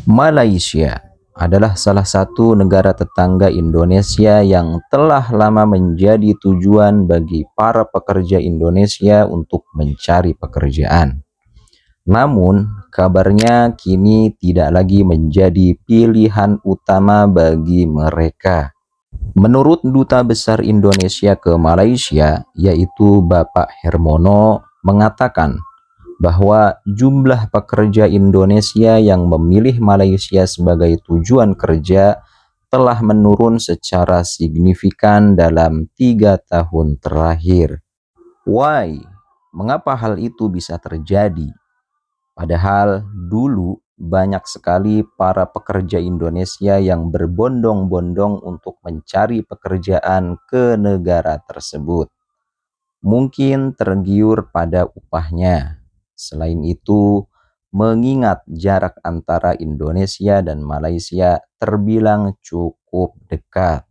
Malaysia adalah salah satu negara tetangga Indonesia yang telah lama menjadi tujuan bagi para pekerja Indonesia untuk mencari pekerjaan. Namun, kabarnya kini tidak lagi menjadi pilihan utama bagi mereka. Menurut Duta Besar Indonesia ke Malaysia, yaitu Bapak Hermono, mengatakan bahwa jumlah pekerja Indonesia yang memilih Malaysia sebagai tujuan kerja telah menurun secara signifikan dalam 3 tahun terakhir. Why? Mengapa hal itu bisa terjadi? Padahal dulu banyak sekali para pekerja Indonesia yang berbondong-bondong untuk mencari pekerjaan ke negara tersebut. Mungkin tergiur pada upahnya. Selain itu, mengingat jarak antara Indonesia dan Malaysia terbilang cukup dekat.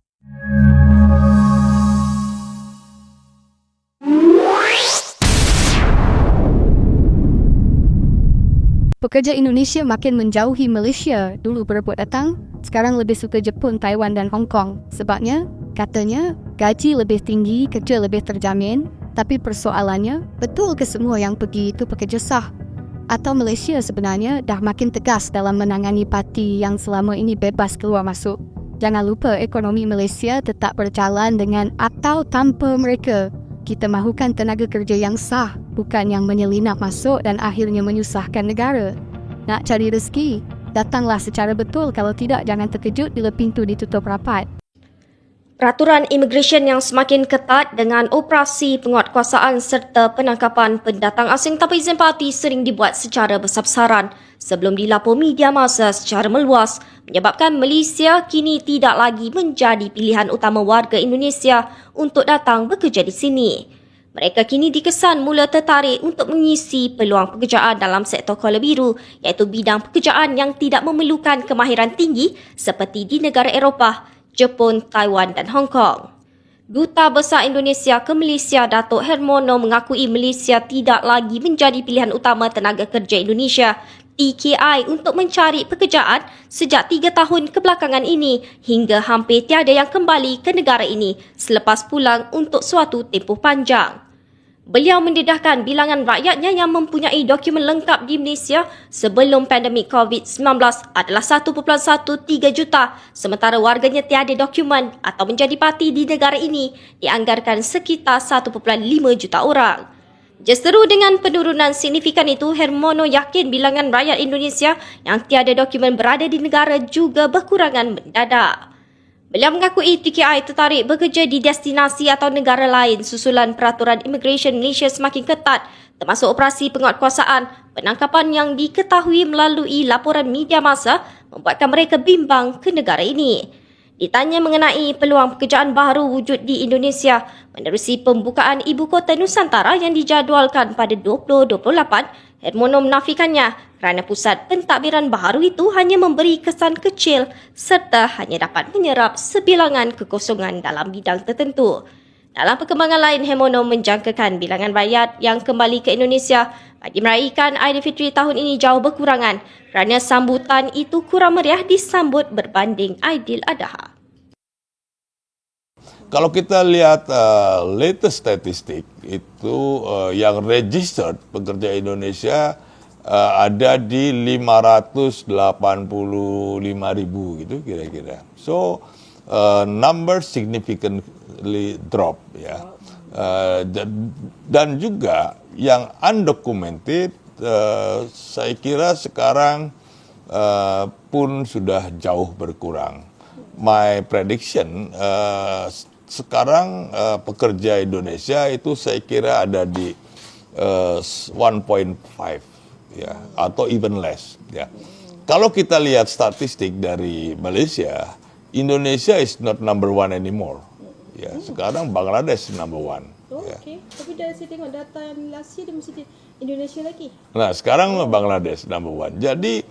Pekerja Indonesia makin menjauhi Malaysia. Dulu berebut datang, sekarang lebih suka Jepun, Taiwan dan Hong Kong. Sebabnya, katanya, gaji lebih tinggi, kerja lebih terjamin. Tapi persoalannya, betul ke semua yang pergi itu pekerja sah? Atau Malaysia sebenarnya dah makin tegas dalam menangani parti yang selama ini bebas keluar masuk? Jangan lupa ekonomi Malaysia tetap berjalan dengan atau tanpa mereka. Kita mahukan tenaga kerja yang sah, bukan yang menyelinap masuk dan akhirnya menyusahkan negara. Nak cari rezeki, datanglah secara betul, kalau tidak jangan terkejut bila pintu ditutup rapat. Peraturan imigresen yang semakin ketat dengan operasi penguatkuasaan serta penangkapan pendatang asing tanpa izin parti sering dibuat secara besar-besaran sebelum dilapor media massa secara meluas, menyebabkan Malaysia kini tidak lagi menjadi pilihan utama warga Indonesia untuk datang bekerja di sini. Mereka kini dikesan mula tertarik untuk mengisi peluang pekerjaan dalam sektor Kuala Biru, iaitu bidang pekerjaan yang tidak memerlukan kemahiran tinggi seperti di negara Eropah, Jepun, Taiwan dan Hong Kong. Duta Besar Indonesia ke Malaysia Datuk Hermono mengakui Malaysia tidak lagi menjadi pilihan utama tenaga kerja Indonesia TKI untuk mencari pekerjaan sejak 3 tahun kebelakangan ini, hingga hampir tiada yang kembali ke negara ini selepas pulang untuk suatu tempoh panjang. Beliau mendedahkan bilangan rakyatnya yang mempunyai dokumen lengkap di Malaysia sebelum pandemik COVID-19 adalah 1.13 juta, sementara warganya tiada dokumen atau menjadi parti di negara ini dianggarkan sekitar 1.5 juta orang. Justeru dengan penurunan signifikan itu, Hermono yakin bilangan rakyat Indonesia yang tiada dokumen berada di negara juga berkurangan mendadak. Beliau mengakui TKI tertarik bekerja di destinasi atau negara lain susulan peraturan imigresen Malaysia semakin ketat, termasuk operasi penguatkuasaan, penangkapan yang diketahui melalui laporan media massa membuatkan mereka bimbang ke negara ini. Ditanya mengenai peluang pekerjaan baru wujud di Indonesia menerusi pembukaan Ibu Kota Nusantara yang dijadualkan pada 2028, Hermono menafikannya kerana pusat pentadbiran baharu itu hanya memberi kesan kecil serta hanya dapat menyerap sebilangan kekosongan dalam bidang tertentu. Dalam perkembangan lain, Hermono menjangkakan bilangan rakyat yang kembali ke Indonesia bagi meraihkan Aidilfitri tahun ini jauh berkurangan kerana sambutan itu kurang meriah disambut berbanding Aidiladha. Kalau kita lihat latest statistik itu yang registered pekerja Indonesia ada di 585.000 gitu kira-kira. So number significantly drop ya. Dan juga yang undocumented saya kira sekarang pun sudah jauh berkurang. My prediction sekarang pekerja Indonesia itu saya kira ada di 1.5 ya, atau even less ya. Kalau kita lihat statistik dari Malaysia, Indonesia is not number one anymore. Ya, sekarang Bangladesh number one. Oh, Ya. okey. Tapi dari saya tengok data yang last year dia mesti di Indonesia lagi. Nah, sekarang Bangladesh number one. Jadi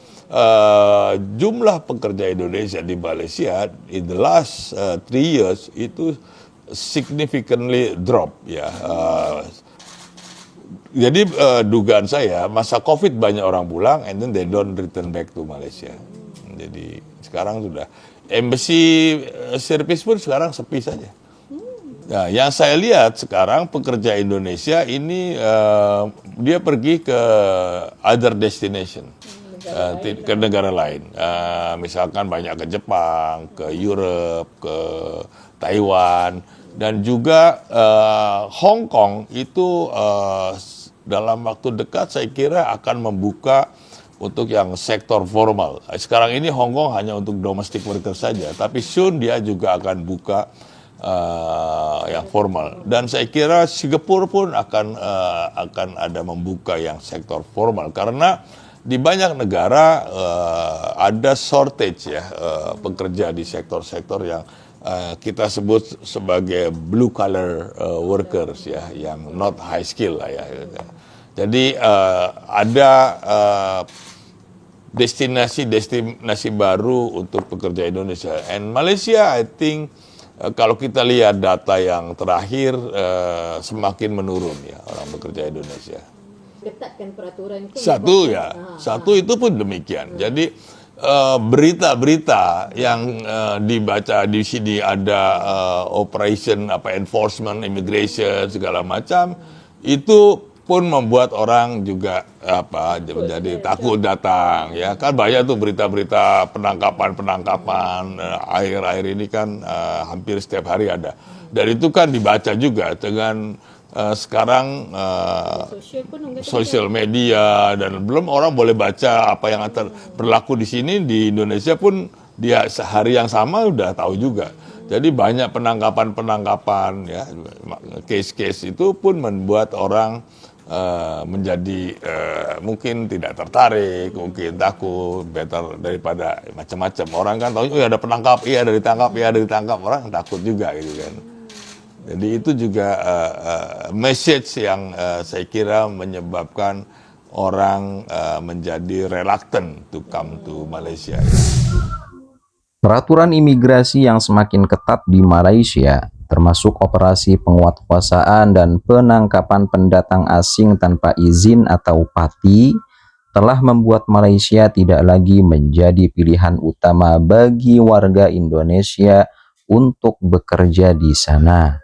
jumlah pekerja Indonesia di Malaysia in the last 3 years itu significantly drop ya. Jadi dugaan saya masa COVID banyak orang pulang and then they don't return back to Malaysia. Jadi sekarang sudah embassy service pun sekarang sepi saja. Nah, yang saya lihat sekarang pekerja Indonesia ini dia pergi ke other destination, ke negara lain. Misalkan banyak ke Jepang, ke Europe, ke Taiwan, dan juga Hong Kong itu dalam waktu dekat saya kira akan membuka untuk yang sektor formal. Sekarang ini Hong Kong hanya untuk domestic worker saja, tapi soon dia juga akan buka yang formal, dan saya kira Singapura pun akan ada membuka yang sektor formal karena di banyak negara ada shortage ya pekerja di sektor-sektor yang kita sebut sebagai blue collar workers ya, yang not high skill lah ya. Jadi ada destinasi baru untuk pekerja Indonesia, and Malaysia I think kalau kita lihat data yang terakhir semakin menurun ya orang bekerja Indonesia. Ketatkan peraturan itu. Satu itu pun demikian. Jadi berita-berita yang dibaca di sini ada operation enforcement, immigration segala macam, itu pun membuat orang juga jadi takut datang ya, kan banyak tuh berita-berita penangkapan akhir-akhir ini kan hampir setiap hari ada, dan itu kan dibaca juga dengan sekarang sosial media, dan belum orang boleh baca apa yang berlaku di sini. Di Indonesia pun dia sehari yang sama udah tahu juga. Jadi banyak penangkapan ya, case-case itu pun membuat orang menjadi mungkin tidak tertarik, mungkin takut, better daripada macam-macam. Orang kan tahu, ada penangkap, ada ditangkap, orang takut juga gitu kan. Jadi itu juga message yang saya kira menyebabkan orang menjadi reluctant to come to Malaysia. Peraturan imigrasi yang semakin ketat di Malaysia, termasuk operasi penguatkuasaan dan penangkapan pendatang asing tanpa izin atau PATI, telah membuat Malaysia tidak lagi menjadi pilihan utama bagi warga Indonesia untuk bekerja di sana.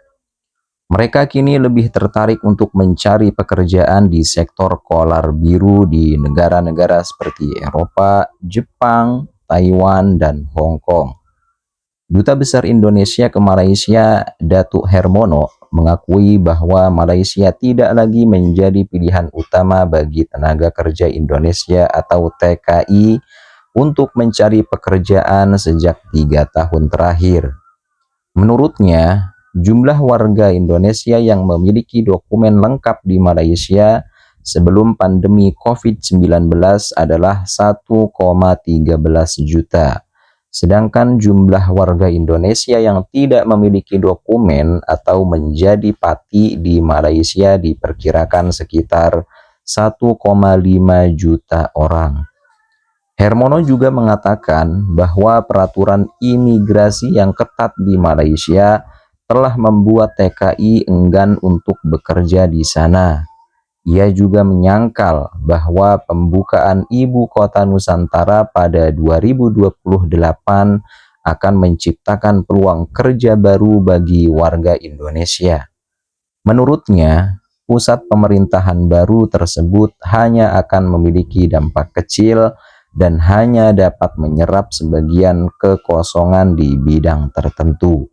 Mereka kini lebih tertarik untuk mencari pekerjaan di sektor kolar biru di negara-negara seperti Eropa, Jepang, Taiwan, dan Hong Kong. Duta Besar Indonesia ke Malaysia, Datuk Hermono, mengakui bahwa Malaysia tidak lagi menjadi pilihan utama bagi tenaga kerja Indonesia atau TKI untuk mencari pekerjaan sejak 3 tahun terakhir. Menurutnya, jumlah warga Indonesia yang memiliki dokumen lengkap di Malaysia sebelum pandemi COVID-19 adalah 1,13 juta. Sedangkan jumlah warga Indonesia yang tidak memiliki dokumen atau menjadi PATI di Malaysia diperkirakan sekitar 1,5 juta orang. Hermono juga mengatakan bahwa peraturan imigrasi yang ketat di Malaysia telah membuat TKI enggan untuk bekerja di sana. Ia juga menyangkal bahwa pembukaan ibu kota Nusantara pada 2028 akan menciptakan peluang kerja baru bagi warga Indonesia. Menurutnya, pusat pemerintahan baru tersebut hanya akan memiliki dampak kecil dan hanya dapat menyerap sebagian kekosongan di bidang tertentu.